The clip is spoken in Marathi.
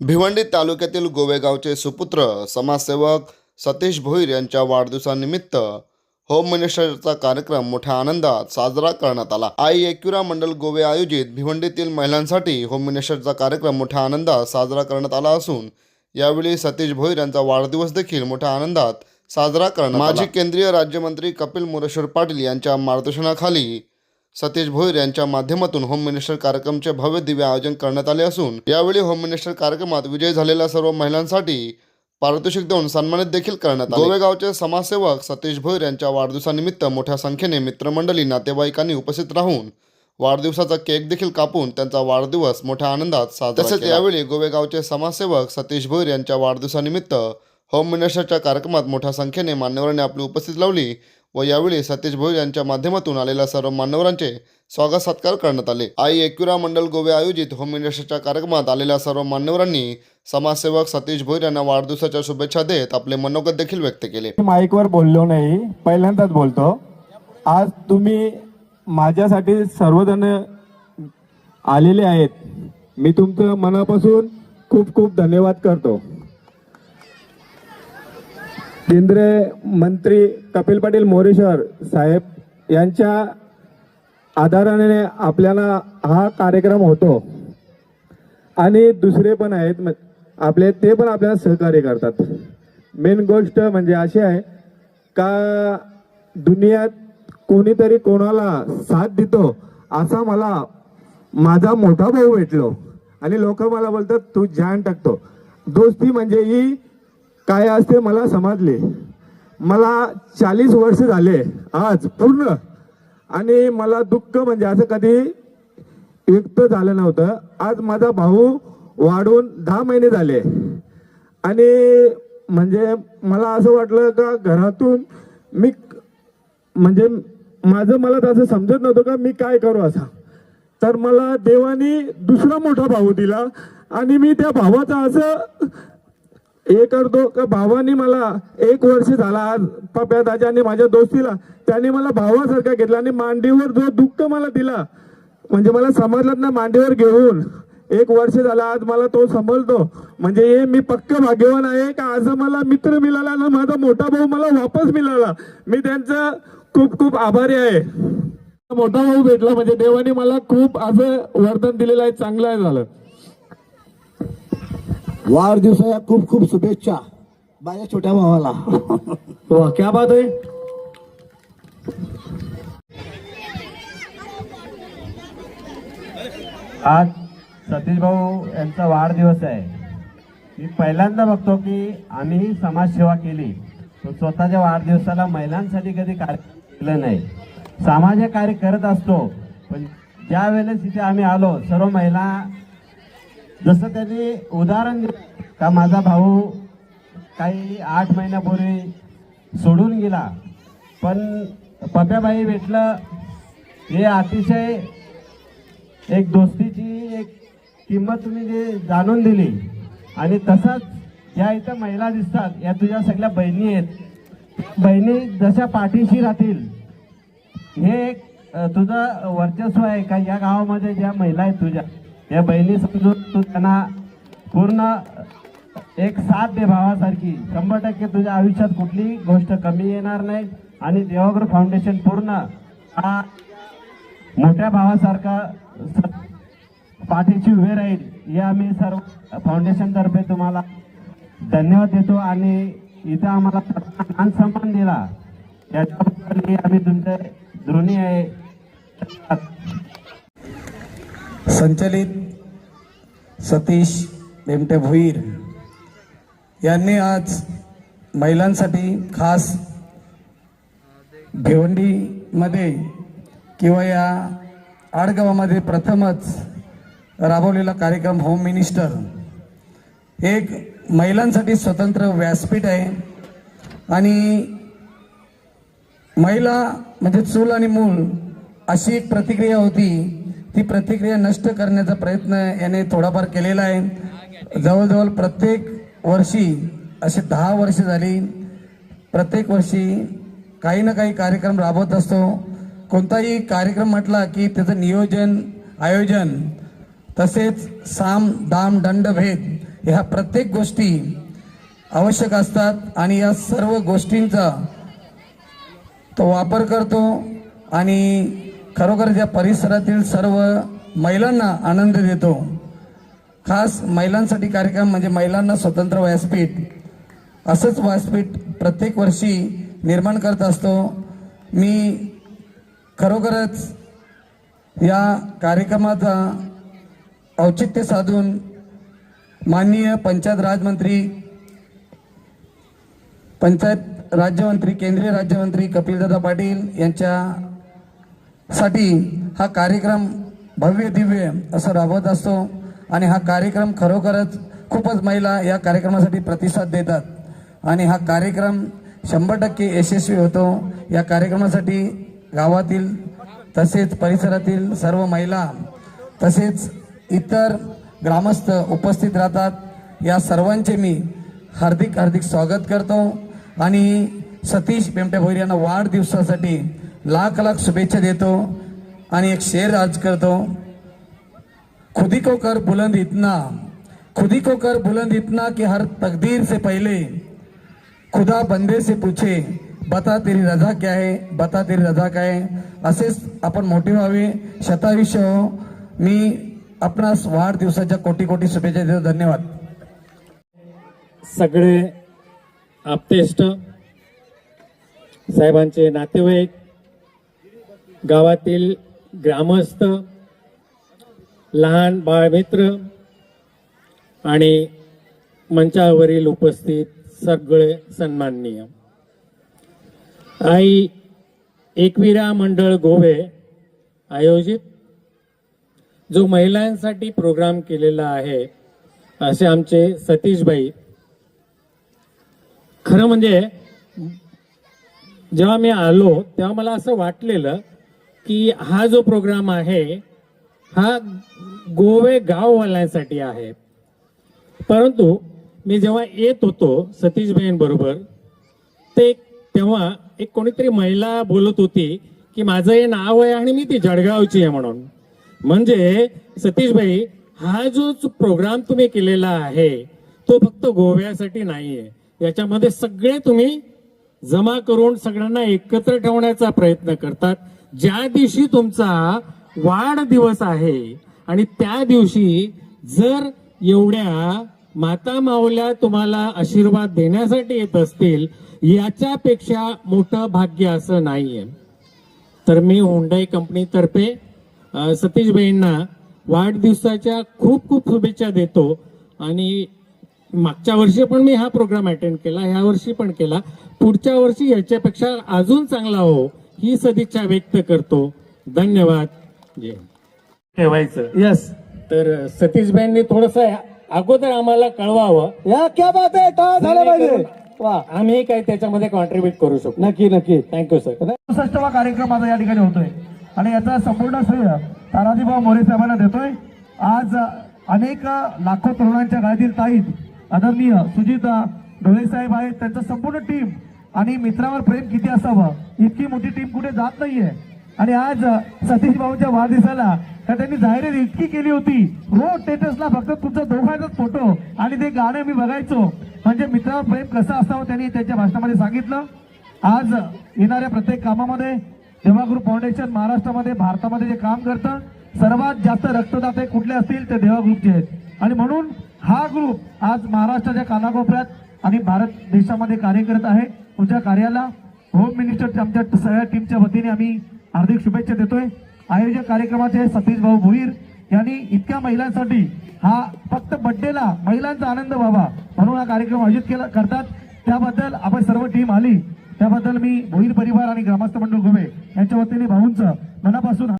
भिवंडी तालुक्यातील गोवेगावचे सुपुत्र समाजसेवक सतीश भोईर यांच्या वाढदिवसानिमित्त होम मिनिस्टरचा कार्यक्रम मोठ्या आनंदात साजरा करण्यात आला। आई एकविरा मंडल गोवे आयोजित भिवंडीतील महिलांसाठी होम मिनिस्टरचा कार्यक्रम मोठ्या आनंदात साजरा करण्यात आला असून यावेळी सतीश भोईर यांचा वाढदिवस देखील मोठ्या आनंदात साजरा करण्यात आला। माजी केंद्रीय राज्यमंत्री कपिल मोरेश्वर पाटील यांच्या मार्गदर्शनाखाली सतीश भोईर यांच्या माध्यमातून होम मिनिस्टर कार्यक्रमाचे भव्य दिव्य आयोजन करण्यात आले असून यावेळी होम मिनिस्टर कार्यक्रमात विजयी झालेल्या सर्व महिलांसाठी पारितोषिक देऊन सन्मानित देखील करण्यात आले। गोवेगावचे समाजसेवक सतीश भोईर यांच्या वाढदिवसानिमित्त मोठ्या संख्येने मित्रमंडळी नातेवाईकांनी उपस्थित राहून वाढदिवसाचा केक देखील कापून त्यांचा वाढदिवस मोठ्या आनंदात साजरा केला। तसेच यावेळी गोवेगावचे समाजसेवक सतीश भोईर यांच्या वाढदिवसानिमित्त होम मिनिस्टरच्या कार्यक्रमात मोठ्या संख्येने मान्यवरांनी आपली उपस्थिती लावली व यावेळी सतीश भोईर यांच्या माध्यमातून आलेल्या सर्व मान्यवरांचे स्वागत सत्कार करण्यात आले। आई एकविरा मंडल गोवे आयोजित होम मिनिस्टरच्या कार्यक्रमात आलेल्या सर्व मान्यवरांनी समाजसेवक सतीश भोईर यांना वाढदिवसाच्या शुभेच्छा देत आपले मनोगत देखील व्यक्त केले। माईकवर बोललो नाही, पहिल्यांदाच बोलतो। आज तुम्ही माझ्यासाठी सर्वजण आलेले आहेत, मी तुमचं मनापासून खूप खूप धन्यवाद करतो। केंद्रीय मंत्री कपिल पाटील मोरेश्वर साहेब यांच्या आधाराने आपल्याला हा कार्यक्रम होतो आणि दुसरे पण आहेत आपले, ते पण आपल्याला सहकार्य करतात। मेन गोष्ट म्हणजे अशी आहे का दुनियात कोणीतरी कोणाला साथ देतो असा मला माझा मोठा भाऊ भेटलो आणि लोक मला बोलतात तू जान टाकतो। दोस्ती म्हणजे ही काय असते मला समजले। मला 40 वर्ष झाले आज पूर्ण, आणि मला दुःख म्हणजे असं कधी व्यक्त झालं नव्हतं। आज माझा भाऊ वाढून 10 महिने झाले आणि म्हणजे मला असं वाटलं का घरातून मी म्हणजे मला तसं समजत नव्हतं का मी काय करू असा, तर मला देवानी दुसरा मोठा भाऊ दिला आणि मी त्या भावाचा असं हे करतो का भावानी मला 1 वर्ष झाला आज पप्या दादाने माझ्या दोस्तीला त्याने मला भावासारखा घेतला आणि मांडीवर जो दुःख मला दिला म्हणजे मला समजलं ना, मांडीवर घेऊन 1 वर्ष झाला आज मला तो समजतो म्हणजे हे मी पक्क भाग्यवान आहे का आज मला मित्र मिळाला ना, माझा मोठा भाऊ मला वापस मिळाला। मी त्यांचा खूप खूप आभारी आहे। मोठा भाऊ भेटला म्हणजे देवाने मला खूप असं वरदान दिलेलं आहे, चांगलं आहे झालं। वाढदिवसाच्या खूप खूप शुभेच्छा माझ्या छोट्या भावाला। वाह क्या बात आहे। आज सतीश भाऊ यांचा वाढदिवस आहे। मी पहिल्यांदा बघतो की आम्ही समाजसेवा केली, तो स्वतःच्या वाढदिवसाला महिलांसाठी कधी कार्य केलं नाही। सामाजिक कार्य करत असतो, पण ज्या वेळेस इथे आम्ही आलो सर्व महिला, जसं त्यांनी उदाहरण दिलं का माझा भाऊ काही 8 महिन्यापूर्वी सोडून गेला, पण पप्याबाई भेटलं, हे अतिशय एक दोस्तीची एक किंमत तुम्ही जे जाणून दिली। आणि तसंच या इथं महिला दिसतात या तुझ्या सगळ्या बहिणी आहेत, बहिणी जशा पाठीशी राहतील हे एक तुझं वर्चस्व आहे का या गावामध्ये ज्या महिला आहेत तुझ्या या बहिणी समजून तू त्यांना पूर्ण एक साथ दे भावासारखी। 100% तुझ्या आयुष्यात कुठली गोष्ट कमी येणार नाही आणि देवागुरु फाउंडेशन पूर्ण हा मोठ्या भावासारखा पाठीशी उभे राहील, हे आम्ही सर्व फाउंडेशन तर्फे तुम्हाला धन्यवाद देतो। आणि इथं आम्हाला मान सन्मान दिला याच्याबद्दल आम्ही तुमचे ऋणी आहे। संचलित सतीश भेमटे भोईर यांनी आज महिलांसाठी खास भिवंडीमध्ये किंवा या आडगावामध्ये प्रथमच राबवलेला कार्यक्रम होम मिनिस्टर एक महिलांसाठी स्वतंत्र व्यासपीठ आहे आणि महिला म्हणजे चूल आणि मूल अशी एक प्रतिक्रिया होती, ती प्रतिक्रिया नष्ट करण्याचा प्रयत्न याने थोडाफार केलेला आहे। जवळजवळ प्रत्येक वर्षी असे 10 वर्ष झाली, प्रत्येक वर्षी काही ना काही कार्यक्रम राबवत असतो। कोणताही कार्यक्रम म्हटला की त्याचं नियोजन आयोजन तसेच साम दाम दंड भेद ह्या प्रत्येक गोष्टी आवश्यक असतात आणि या सर्व गोष्टींचा तो वापर करतो आणि खरोखर या परिसरातील सर्व महिलांना आनंद देतो. खास महिलांसाठी कार्यक्रम म्हणजे महिलांना स्वतंत्र व्यासपीठ, असंच व्यासपीठ प्रत्येक वर्षी निर्माण करत असतो. मी खरोखरच या कार्यक्रमाचा औचित्य साधून माननीय पंचायत राज्यमंत्री केंद्रीय राज्यमंत्री कपिलदादा पाटील यांच्यासाठी हा कार्यक्रम भव्य दिव्य असं राबवत असतो आणि हा कार्यक्रम खरोखरच खूपच महिला या कार्यक्रमासाठी प्रतिसाद देतात आणि हा कार्यक्रम 100% यशस्वी होतो. या कार्यक्रमासाठी गावातील तसेच परिसरातील सर्व महिला तसेच इतर ग्रामस्थ उपस्थित राहतात. या सर्वांचे मी हार्दिक हार्दिक स्वागत करतो आणि सतीश बेमटे भोईर यांना वाढदिवसासाठी लाख लाख शुभेच्छा देतो आणि एक शेर आज करतो. खुदी को कर बुलंद इतना कि हर तकदीर से पहले खुदा बंदे से पूछे बता तेरी रजा क्या है. असेच आपण मोठे व्हावे, शतायुष्य हो. मी आपणास वाढदिवसाच्या कोटी कोटी शुभेच्छा देतो. धन्यवाद. सगळे आप्तेष्ट, साहेबांचे नातेवाईक, गावातील ग्रामस्थ, लहान बाळमित्र आणि मंचावरील उपस्थित सगळे सन्माननीय. आई एकविरा मंडळ गोवे आयोजित जो महिलांसाठी प्रोग्राम केलेला आहे असे आमचे सतीशबाई. खरं म्हणजे जेव्हा मी आलो तेव्हा मला असं वाटलेलं की हा जो प्रोग्राम आहे हा गोवे गाववाल्यांसाठी आहे, परंतु मी जेव्हा येत होतो सतीशबाईंबरोबर तेव्हा एक कोणीतरी महिला बोलत होती की माझं हे नाव आहे आणि मी ती जळगावची आहे म्हणून. म्हणजे सतीशबाई, हा जो प्रोग्राम तुम्ही केलेला आहे तो फक्त गोव्यासाठी नाहीये, याच्यामध्ये सगळे तुम्ही जमा करून सगळ्यांना एकत्र ठेवण्याचा प्रयत्न करतात. ज्या दिवशी तुमचा वाढदिवस आहे आणि त्या दिवशी जर एवढ्या माता माऊल्या तुम्हाला आशीर्वाद देण्यासाठी येत असतील, याच्यापेक्षा मोठं भाग्य असं नाहीये. तर मी हुंडाई कंपनीतर्फे सतीशबाईंना वाढदिवसाच्या खूप खूप शुभेच्छा देतो आणि मागच्या वर्षी पण मी हा प्रोग्राम अटेंड केला, ह्या वर्षी पण केला, पुढच्या वर्षी याच्यापेक्षा अजून चांगला हो ही सदिच्छा व्यक्त करतो. धन्यवाद. ठेवायचं यस. तर सतीशबाईंनी थोडस अगोदर आम्हाला कळवावं, या क्या बात आहे, टाळ झालं पाहिजे. वा, आम्ही काही त्याच्यामध्ये कॉन्ट्रीब्युट करू शकतो. नक्की नक्की. Thank you sir. 64वा कार्यक्रम माझा या ठिकाणी होतोय आणि याचा संपूर्ण श्रेय तानाजीभाऊ मोरे साहेबांना देतोय. आज अनेक लाखो तरुणांच्या गाडीतील ताईत आदरणीय सुजिता ढोळे साहेब आहेत, त्यांचं संपूर्ण टीम आणि मित्रावर प्रेम किती असावं इतकी मोठी टीम कुठे जात नाहीये. आणि आज सतीश भाऊच्या वाढदिवसाला तर त्यांनी जाहिरात इतकी केली होती, रोज स्टेटसला फक्त तुमचा दोघांचाच फोटो आणि ते गाणं मी बघायचो. म्हणजे मित्रावर प्रेम कसं असावं त्यांनी त्यांच्या भाषणामध्ये सांगितलं. आज येणाऱ्या प्रत्येक कामामध्ये देवा ग्रुप फाउंडेशन महाराष्ट्रामध्ये भारतामध्ये जे काम करतं, सर्वात जास्त रक्तदाते कुठले असतील ते देवा ग्रुपचे आहेत आणि म्हणून हा ग्रुप आज महाराष्ट्राच्या कानाकोपऱ्यात आणि भारत देशामध्ये कार्य करत आहे. तुमच्या कार्याला होम मिनिस्टरच्या आमच्या सगळ्या टीमच्या वतीने आम्ही हार्दिक शुभेच्छा देतोय. आयोजक कार्यक्रमाचे सतीश भाऊ भोईर यांनी इतक्या महिलांसाठी हा फक्त बड्डेला महिलांचा आनंद व्हावा म्हणून हा कार्यक्रम आयोजित करतात. त्याबद्दल आपण सर्व टीम आली त्याबद्दल मी भोईर परिवार आणि ग्रामस्थ मंडळ गोवे यांच्या वतीने भाऊंचं मनापासून